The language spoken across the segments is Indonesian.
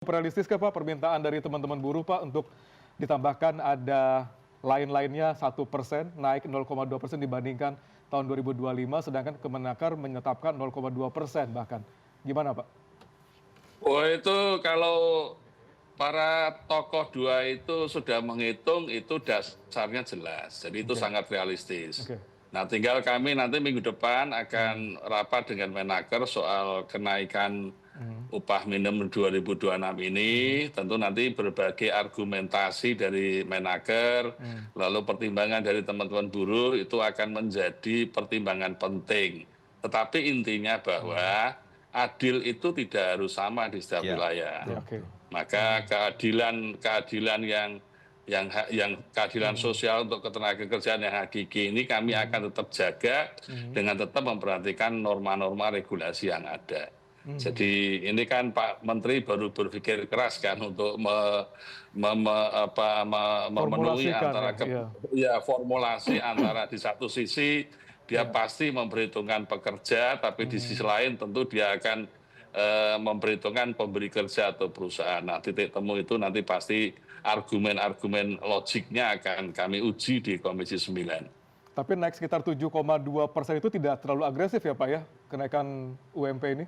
Realistis Pak permintaan dari teman-teman buruh Pak untuk ditambahkan ada lain-lainnya 1% naik 0,2% dibandingkan tahun 2025, sedangkan Kemenaker menetapkan 0,2% bahkan. Gimana Pak? Oh itu kalau para tokoh dua itu sudah menghitung itu dasarnya jelas, jadi itu sangat realistis. Oke. Nah tinggal kami nanti minggu depan akan rapat dengan Menaker soal kenaikan upah minimum 2026 ini. Tentu nanti berbagai argumentasi dari Menaker, lalu pertimbangan dari teman-teman buruh itu akan menjadi pertimbangan penting. Tetapi intinya bahwa adil itu tidak harus sama di setiap wilayah. Oke. Maka keadilan yang keadilan sosial untuk ketenagakerjaan yang hakiki ini kami akan tetap jaga dengan tetap memperhatikan norma-norma regulasi yang ada. Jadi ini kan Pak Menteri baru berpikir keras kan untuk memenuhi antara formulasi antara di satu sisi dia pasti memperhitungkan pekerja, tapi di sisi lain tentu dia akan memperhitungkan pemberi kerja atau perusahaan. Nah, titik temu itu nanti pasti argumen-argumen logiknya akan kami uji di Komisi 9. Tapi naik sekitar 7,2% itu tidak terlalu agresif ya Pak ya, kenaikan UMP ini?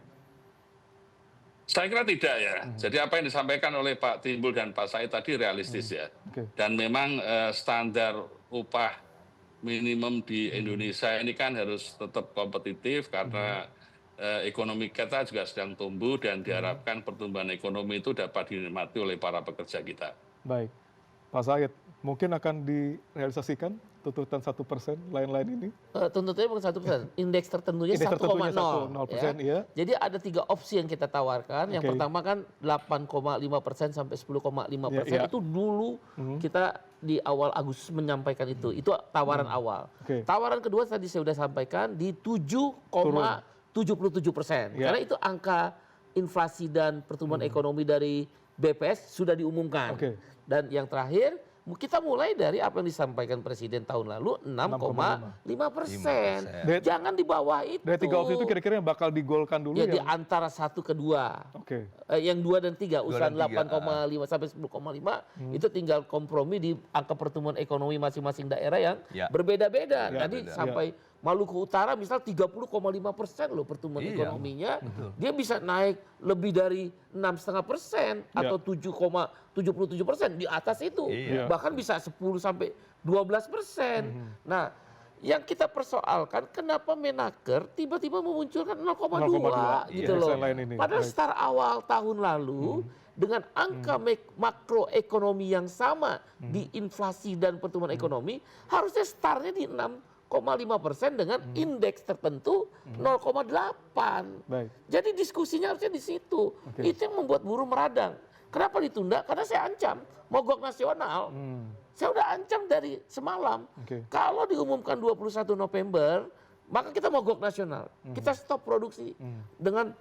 Saya kira tidak ya. Jadi apa yang disampaikan oleh Pak Timbul dan Pak Said tadi realistis ya. Dan memang standar upah minimum di Indonesia ini kan harus tetap kompetitif karena ekonomi kita juga sedang tumbuh dan diharapkan pertumbuhan ekonomi itu dapat dinikmati oleh para pekerja kita. Baik, Pak Said, mungkin akan direalisasikan tuntutan 1% lain-lain ini? Tuntutannya bukan 1%, indeks tertentunya 1,0%. Ya. Jadi ada 3 opsi yang kita tawarkan. Yang pertama kan 8,5% sampai 10,5%. Itu dulu kita di awal Agustus menyampaikan itu. Itu tawaran awal. Tawaran kedua tadi saya sudah sampaikan di 7,77%. Karena itu angka inflasi dan pertumbuhan ekonomi dari BPS sudah diumumkan. Dan yang terakhir, kita mulai dari apa yang disampaikan Presiden tahun lalu 6,5%. Jangan di bawah itu. Dari 3 opsi itu kira-kira yang bakal digolkan dulu ya? Di antara 1 ke 2. Yang 2 dan 3 usulan 8,5 sampai 10,5 itu tinggal kompromi di angka pertumbuhan ekonomi masing-masing daerah yang berbeda-beda. Tadi sampai Maluku Utara misal 30,5% loh pertumbuhan ekonominya. Dia bisa naik lebih dari 6,5% atau 7,77% di atas itu. Bahkan bisa 10 sampai 12%. Nah, yang kita persoalkan kenapa Menaker tiba-tiba memunculkan 0,2 gitu loh. Padahal start awal tahun lalu dengan angka makroekonomi yang sama di inflasi dan pertumbuhan ekonomi harusnya startnya di 6,5% dengan indeks tertentu 0,8. Jadi diskusinya harusnya di situ. Itu yang membuat buruh meradang. Kenapa ditunda? Karena saya ancam mogok nasional. Saya udah ancam dari semalam. Kalau diumumkan 21 November, maka kita mogok nasional. Kita stop produksi dengan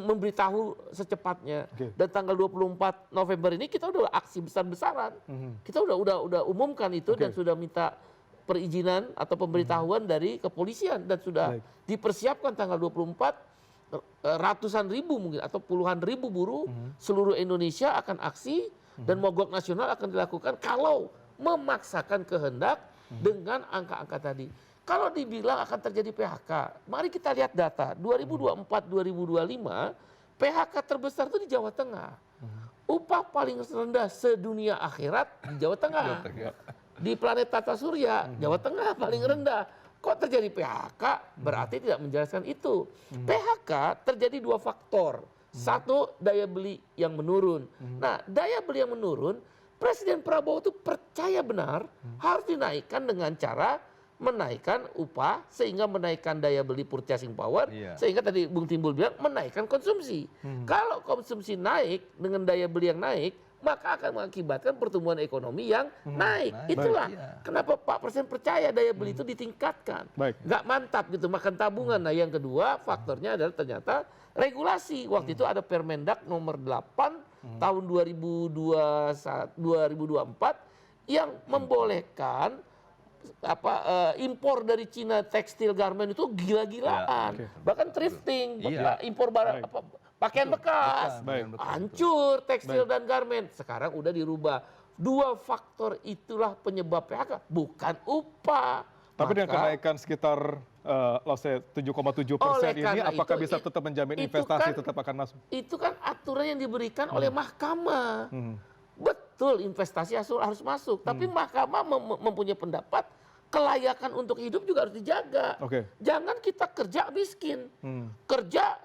memberitahu secepatnya. Dan tanggal 24 November ini kita udah aksi besar-besaran. Kita udah umumkan itu dan sudah minta perizinan atau pemberitahuan dari kepolisian dan sudah dipersiapkan tanggal 24 ratusan ribu mungkin atau puluhan ribu buruh seluruh Indonesia akan aksi dan mogok nasional akan dilakukan kalau memaksakan kehendak dengan angka-angka tadi. Kalau dibilang akan terjadi PHK, mari kita lihat data 2024-2025 PHK terbesar itu di Jawa Tengah. Upah paling rendah sedunia akhirat di Jawa Tengah. Di planet Tata Surya, Jawa Tengah paling rendah. Kok terjadi PHK? Berarti tidak menjelaskan itu. PHK terjadi 2 faktor. Satu, daya beli yang menurun. Nah, daya beli yang menurun, Presiden Prabowo itu percaya benar harus dinaikkan dengan cara menaikkan upah sehingga menaikkan daya beli purchasing power, sehingga tadi Bung Timbul bilang menaikkan konsumsi. Kalau konsumsi naik dengan daya beli yang naik, maka akan mengakibatkan pertumbuhan ekonomi yang naik. Itulah kenapa Pak Presiden percaya daya beli itu ditingkatkan. Nggak mantap gitu, makan tabungan. Nah yang kedua faktornya adalah ternyata regulasi. Waktu itu ada Permendak nomor 8 tahun 2024 yang membolehkan impor dari Cina tekstil garment itu gila-gilaan. Bahkan thrifting, impor barang pakaian bekas. Hancur tekstil dan garmen. Sekarang udah dirubah. 2 faktor itulah penyebab PHK, bukan upah. Tapi dengan kenaikan sekitar 7,7% ini, apakah bisa tetap menjamin investasi tetap akan masuk? Itu kan aturan yang diberikan oleh mahkamah. Betul, investasi harus masuk. Tapi mahkamah mempunyai pendapat kelayakan untuk hidup juga harus dijaga. Jangan kita kerja miskin. Kerja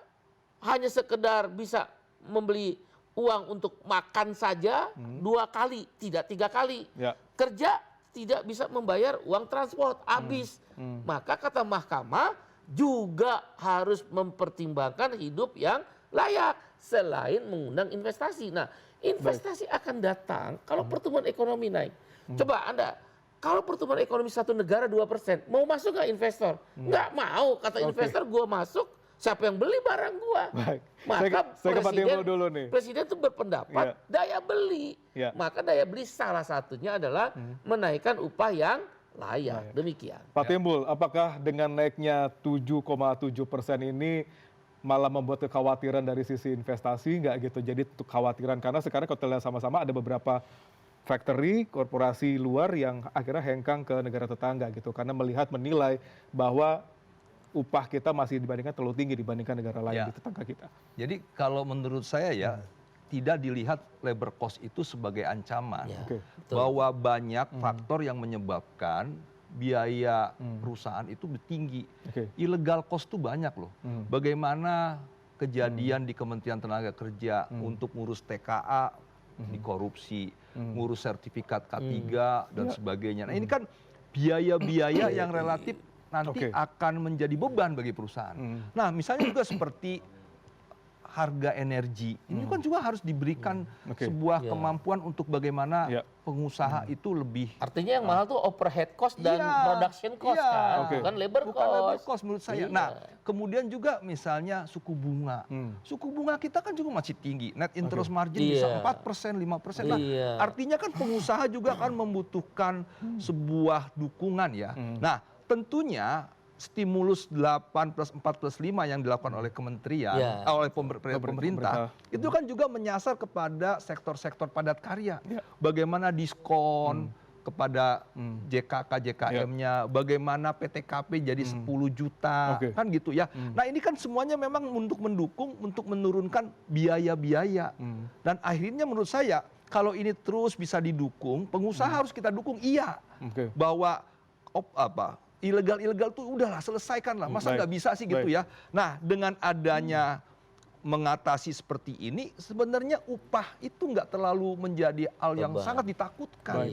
hanya sekedar bisa membeli uang untuk makan saja 2 kali, tidak 3 kali. Kerja tidak bisa membayar uang transport, habis. Maka kata mahkamah juga harus mempertimbangkan hidup yang layak selain mengundang investasi. Nah, investasi akan datang kalau pertumbuhan ekonomi naik. Coba Anda, kalau pertumbuhan ekonomi satu negara 2%, mau masuk nggak investor? Nggak mau, kata investor, gua masuk. Siapa yang beli barang gua? Baik. Maka saya dulu nih. Presiden itu berpendapat daya beli. Maka daya beli salah satunya adalah menaikkan upah yang layak. Demikian. Pak Timbul, apakah dengan naiknya 7,7% ini malah membuat kekhawatiran dari sisi investasi nggak gitu? Jadi kekhawatiran karena sekarang kalau kita lihat sama-sama ada beberapa factory, korporasi luar yang akhirnya hengkang ke negara tetangga gitu. Karena menilai bahwa upah kita masih dibandingkan terlalu tinggi dibandingkan negara lain di tetangga kita. Jadi kalau menurut saya ya, tidak dilihat labor cost itu sebagai ancaman. Bahwa banyak faktor yang menyebabkan biaya perusahaan itu tinggi. Illegal cost itu banyak loh. Bagaimana kejadian di Kementerian Tenaga Kerja untuk ngurus TKA, dikorupsi, ngurus sertifikat K3 dan sebagainya. Nah ini kan biaya-biaya yang relatif nanti akan menjadi beban bagi perusahaan. Nah misalnya juga seperti harga energi, ini kan juga harus diberikan sebuah kemampuan untuk bagaimana pengusaha itu lebih. Artinya yang mahal tuh overhead cost dan production cost kan, bukan labor cost Menurut saya. Nah kemudian juga misalnya suku bunga. Suku bunga kita kan juga masih tinggi, net interest margin bisa 4%, 5%. Nah artinya kan pengusaha juga akan membutuhkan sebuah dukungan ya. Nah tentunya stimulus 8+4+5 yang dilakukan oleh kementerian, oleh pemerintah, itu kan juga menyasar kepada sektor-sektor padat karya. Bagaimana diskon kepada JKK, JKM-nya, bagaimana PTKP jadi 10 juta, kan gitu ya. Nah ini kan semuanya memang untuk mendukung, untuk menurunkan biaya-biaya. Dan akhirnya menurut saya, kalau ini terus bisa didukung, pengusaha harus kita dukung, bahwa ilegal tuh udahlah selesaikan lah, masa nggak bisa sih gitu ya. Nah dengan adanya mengatasi seperti ini sebenarnya upah itu nggak terlalu menjadi hal yang sangat ditakutkan.